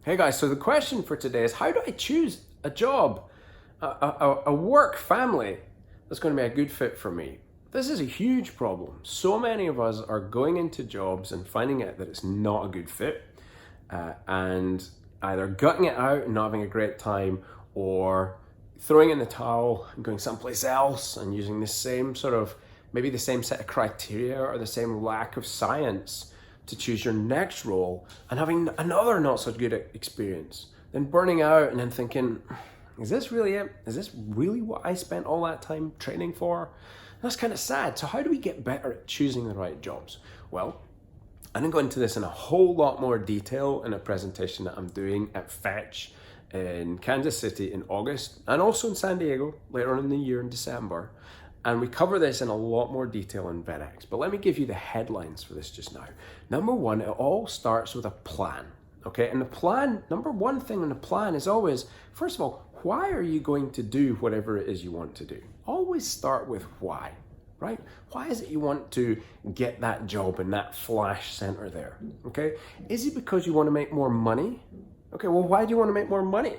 Hey guys, so the question for today is, how do I choose a job, a work family that's going to be a good fit for me? This is a huge problem. So many of us are going into jobs and finding out that it's not a good fit, and either gutting it out and not having a great time, or throwing in the towel and going someplace else and using the same maybe the same set of criteria or the same lack of science to choose your next role and having another not so good experience. Then burning out and then thinking, is this really it? Is this really what I spent all that time training for? And that's kind of sad. So how do we get better at choosing the right jobs? Well, I'm going to go into this in a whole lot more detail in a presentation that I'm doing at Fetch in Kansas City in August, and also in San Diego later on in the year in December. And we cover this in a lot more detail in VEDX, but let me give you the headlines for this just now. Number one, it all starts with a plan, okay? And the plan, number one thing in the plan is always, first of all, why are you going to do whatever it is you want to do? Always start with why, right? Why is it you want to get that job in that flash center there, okay? Is it because you want to make more money? Okay, well, why do you want to make more money?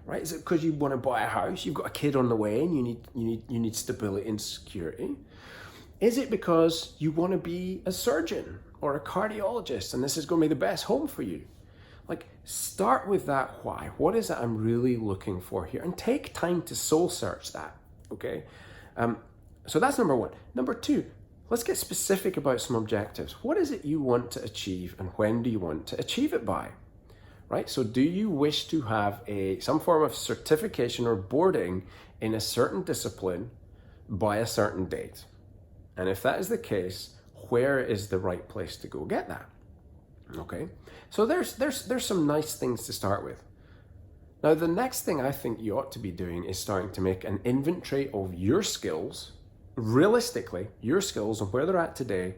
Right? Is it because you want to buy a house? You've got a kid on the way and you need stability and security? Is it because you want to be a surgeon or a cardiologist and this is going to be the best home for you? Like, start with that why. What is it I'm really looking for here? And take time to soul search that, okay? So that's number one. Number two, let's get specific about some objectives. What is it you want to achieve and when do you want to achieve it by? Right? So do you wish to have some form of certification or boarding in a certain discipline by a certain date? And if that is the case, where is the right place to go get that? Okay, so there's some nice things to start with. Now, the next thing I think you ought to be doing is starting to make an inventory of your skills, realistically, your skills and where they're at today.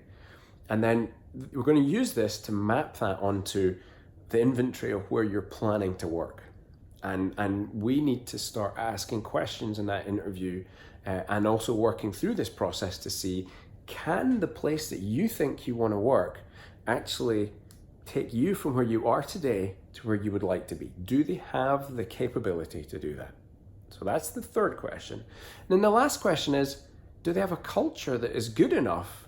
And then we're going to use this to map that onto the inventory of where you're planning to work. And we need to start asking questions in that interview and also working through this process to see, can the place that you think you want to work actually take you from where you are today to where you would like to be? Do they have the capability to do that? So that's the third question. And then the last question is, do they have a culture that is good enough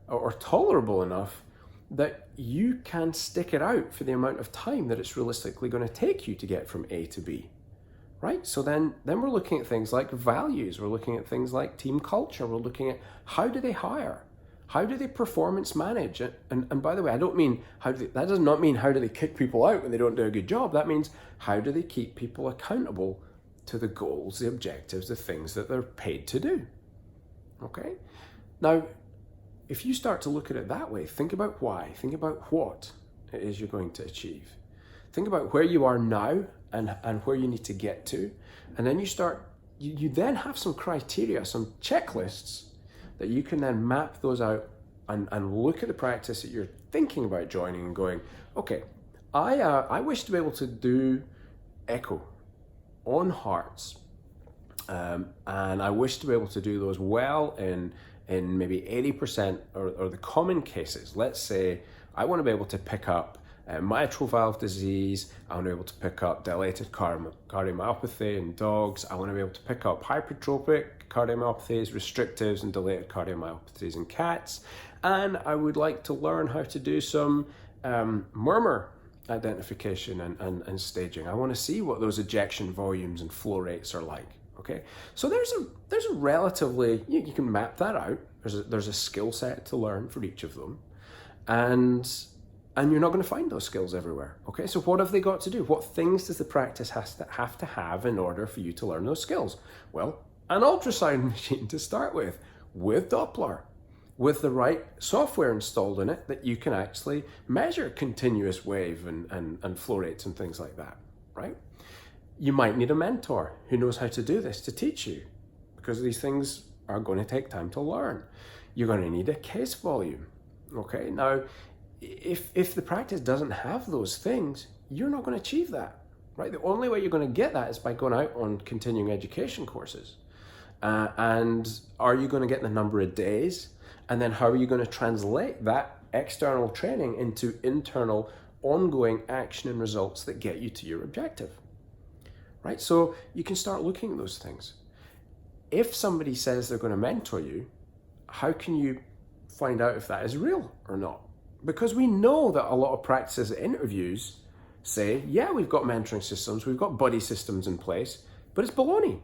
or tolerable enough that you can stick it out for the amount of time that it's realistically going to take you to get from A to B, right? So then we're looking at things like values, we're looking at things like team culture, we're looking at how do they hire, how do they performance manage, and by the way, I don't mean that does not mean how do they kick people out when they don't do a good job. That means how do they keep people accountable to the goals, the objectives, the things that they're paid to do, okay? Now, if you start to look at it that way, think about why, think about what it is you're going to achieve. Think about where you are now and where you need to get to. And then you then have some criteria, some checklists that you can then map those out and look at the practice that you're thinking about joining and going, okay, I wish to be able to do echo on hearts. And I wish to be able to do those well in maybe 80% or the common cases. Let's say I want to be able to pick up mitral valve disease. I want to be able to pick up dilated cardiomyopathy in dogs. I want to be able to pick up hypertrophic cardiomyopathies, restrictives, and dilated cardiomyopathies in cats. And I would like to learn how to do some murmur identification and staging. I want to see what those ejection volumes and flow rates are like. Okay, so there's a relatively, you can map that out. There's a skill set to learn for each of them, and you're not going to find those skills everywhere. Okay, so what have they got to do? What things does the practice have to have in order for you to learn those skills? Well, an ultrasound machine to start with Doppler, with the right software installed in it that you can actually measure continuous wave and flow rates and things like that, right? You might need a mentor who knows how to do this to teach you, because these things are going to take time to learn. You're going to need a case volume. Okay, now if the practice doesn't have those things, you're not going to achieve that, right? The only way you're going to get that is by going out on continuing education courses. And are you going to get the number of days? And then how are you going to translate that external training into internal ongoing action and results that get you to your objective, right? So you can start looking at those things. If somebody says they're going to mentor you, how can you find out if that is real or not? Because we know that a lot of practices at interviews say, yeah, we've got mentoring systems, we've got buddy systems in place, but it's baloney.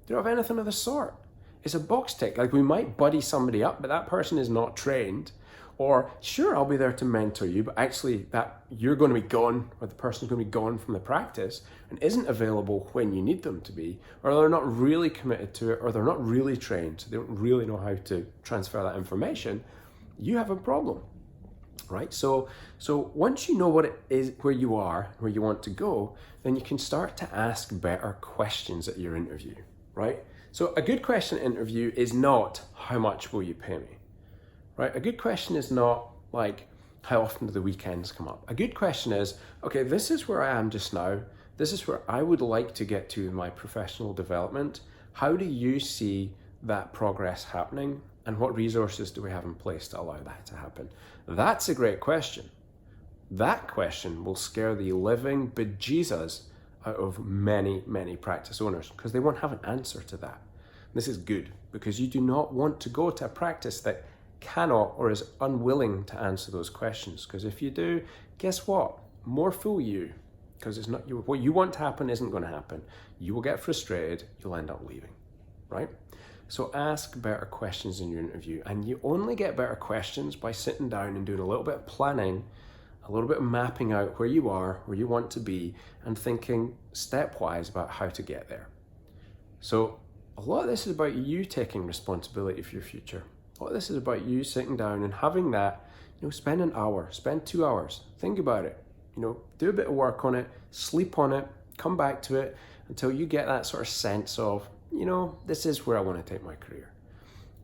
They don't have anything of the sort. It's a box tick. Like, we might buddy somebody up, but that person is not trained. Or, sure, I'll be there to mentor you, but actually that you're going to be gone, or the person's going to be gone from the practice and isn't available when you need them to be, or they're not really committed to it, or they're not really trained, so they don't really know how to transfer that information. You have a problem, right? So once you know what it is, where you are, where you want to go, then you can start to ask better questions at your interview, right? So a good question at interview is not, how much will you pay me? Right? A good question is not like, how often do the weekends come up? A good question is, okay, this is where I am just now. This is where I would like to get to in my professional development. How do you see that progress happening? And what resources do we have in place to allow that to happen? That's a great question. That question will scare the living bejesus out of many, many practice owners, because they won't have an answer to that. This is good, because you do not want to go to a practice that cannot or is unwilling to answer those questions, because if you do, guess what? More fool you, because it's not what you want to happen isn't going to happen. You will get frustrated, you'll end up leaving, right? So ask better questions in your interview, and you only get better questions by sitting down and doing a little bit of planning, a little bit of mapping out where you are, where you want to be, and thinking stepwise about how to get there. So a lot of this is about you taking responsibility for your future. A lot of this is about you sitting down and having that, spend an hour, spend 2 hours, think about it, do a bit of work on it, sleep on it, come back to it until you get that sort of sense of, this is where I want to take my career.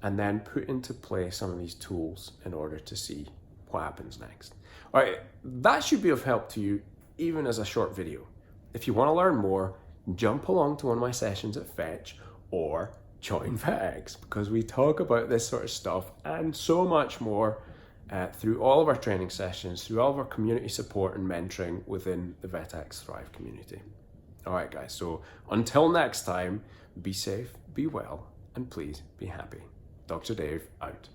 And then put into play some of these tools in order to see what happens next. All right, that should be of help to you, even as a short video. If you want to learn more, jump along to one of my sessions at Fetch or join VetX, because we talk about this sort of stuff and so much more through all of our training sessions, through all of our community support and mentoring within the VetX Thrive community. All right, guys, so until next time, be safe, be well, and please be happy. Dr. Dave out.